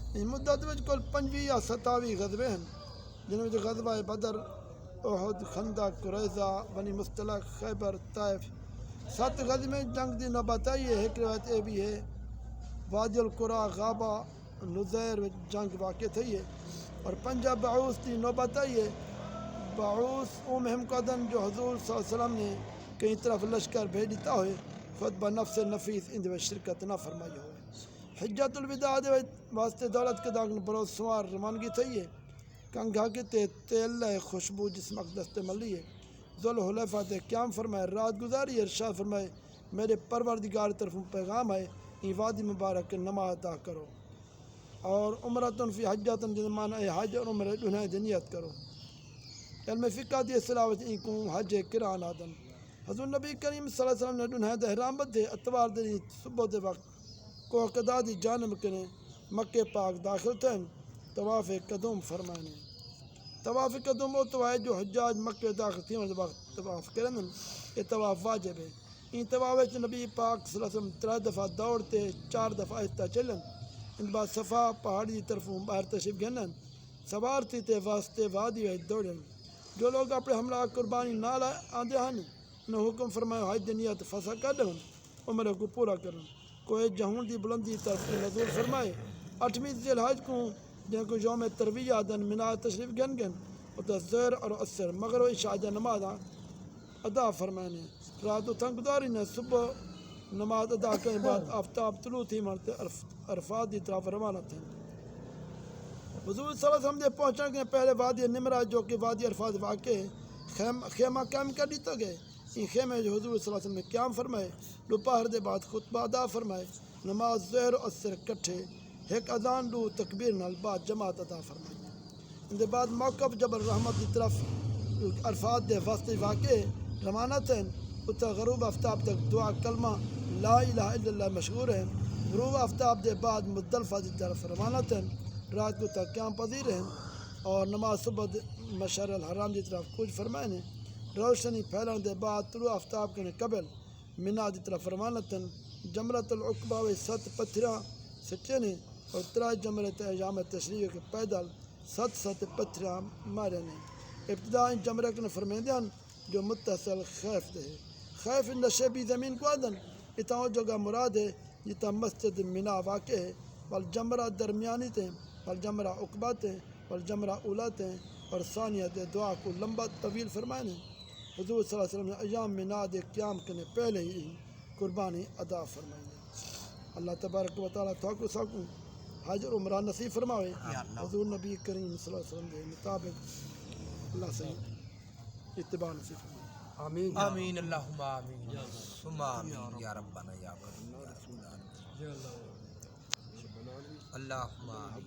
اس مدت میں کل 25 یا 27 غزوے ہیں جن میں غزوہ بدر، احد، خندق، قریظہ، بنی مصطلق، خیبر، طائف 7 غزوے جنگ دی نوبت آئی ہے۔ ایک روایت یہ بھی ہے وادی القرا غابہ نزیر جنگ واقع تھی ہے اور 5 بعوث دی نوبت آئی ہے۔ بعوث او مہم قدن جو حضور صلی اللہ علیہ وسلم نے کئی طرف لشکر بھیج دیتا ہوئے خود بنفس نفیس ان میں شرکت نہ فرمائی ہوئے۔ حجت الوداع دے واسطے دولت کے داغن بروز سوار روانگی تھی ہے۔ کنگھا کے تیل خوشبو جس مقدس تے ملی ہے۔ ذوالحلیفہ تے قیام فرمائے، رات گزاری، ارشاد فرمائے میرے پروردگار طرفوں پیغام ہے این وادی مبارک نماز ادا کرو اور عمرتن فی حجتن جن معنی حج اور عمرہ دنیا دی نیت کرو۔ علم فقہ دی صلاوت این کو حج کران آدن۔ حضور نبی کریم صلی اللہ علیہ وسلم نے دنیا دے احرام بدھے اتوار دن صبح دے وقت کو قدا دی جانب کنے مکہ پاک داخل تھے طواف قدوم فرمانے۔ طواف قدوم وہ تو ہے جو حجاج مکہ داخل تھے وقت طواف کرن، یہ طواف واجب ہے۔ این طواف نبی پاک صلی اللہ علیہ وسلم 3 دفعہ دوڑتے 4 دفعہ آہستہ چلن، ان بعد صفا پہاڑی دی طرفوں باہر تشریف گھنن، سوار تھی تے واسطے وادی دوڑن۔ جو لوگ اپنے ہمراہ قربانی نہ آندے ہیں انہیں حکم فرمایا حج دی نیت فسا کر دیں عمرہ کو پورا کرن۔ کوئی جہون دی بلندی طرف نزول فرمائے 8ویں ذی الحج کو جن کو یوم ترویہ دن منا تشریف گن اور ظہر اور عصر مغرب و عشاء نماز ادا فرمانے۔ رات و تھنگ گزاری نے صبح نماز ادا کرنے بعد آفتاب طلوع تھی مرتے عرفات دی طرف روانہ تھے۔ حضور صلی اللہ علیہ وسلم دے پہنچنے کے پہلے وادی نمرہ جو کہ وادی عرفات واقع ہے خیمہ قائم کر دیتا گئے۔ ان خیمے جو حضور صلی اللہ علیہ وسلم نے قیام فرمائے، دوپہر دے بعد خطبہ ادا فرمائے، نماز ظہر و عصر کٹھے ایک اذان دو تکبیر نال بعد جماعت ادا فرمائی۔ ان دے بعد موقف جبل رحمت کی طرف عرفات دے وسط واقع روانہ تھے۔ اتھا غروب آفتاب تک دعا کلمہ لا الہ الا اللہ مشہور ہے۔ غروب آفتاب دے بعد مزدلفہ کی طرف روانہ تھے، رات کو تک قیام پذیر ہیں اور نماز صبح مشعر الحرام کی طرف کوچ فرمائے نے۔ روشنی پھیلنے دے بعد طلوع آفتاب کے قبل مینا کی طرف روانہ تھے۔ جمرۃ العقبہ و 7 پتھراں سٹے نے اور 3 جمرۃ ایام تشریق کے پیدل 7 پتھراں مارے نے۔ ابتدا ان جمرہ کے فرمیندے ہیں جو متصل خیف دے خیف نشیبی زمین کو آدن اتنا جگہ مراد ہے جتا مسجد مینا واقع ہے۔ والجمرہ درمیانی تھے، والجمرہ عقبہ تھے، والجمرہ اولا تھے اور ثانیہ دے دعا کو لمبا طویل فرمائے۔ حضور صلی اللہ علیہ وسلم نے ایام مینا دے قیام کرنے پہلے ہی قربانی ادا فرمائی۔ اللہ تبارک و تعالیٰ تھوکو ساکوں حج اور عمرہ نصیب فرماوے۔ حضور نبی کریم صلی اللہ علیہ وسلم کے مطابق اللہ سے اتباع نصیب فرمائے۔ آمین آمین اللہم آمین ثم آمین یا ربنا یا کریم یا رسول اللہ اللہم آمین۔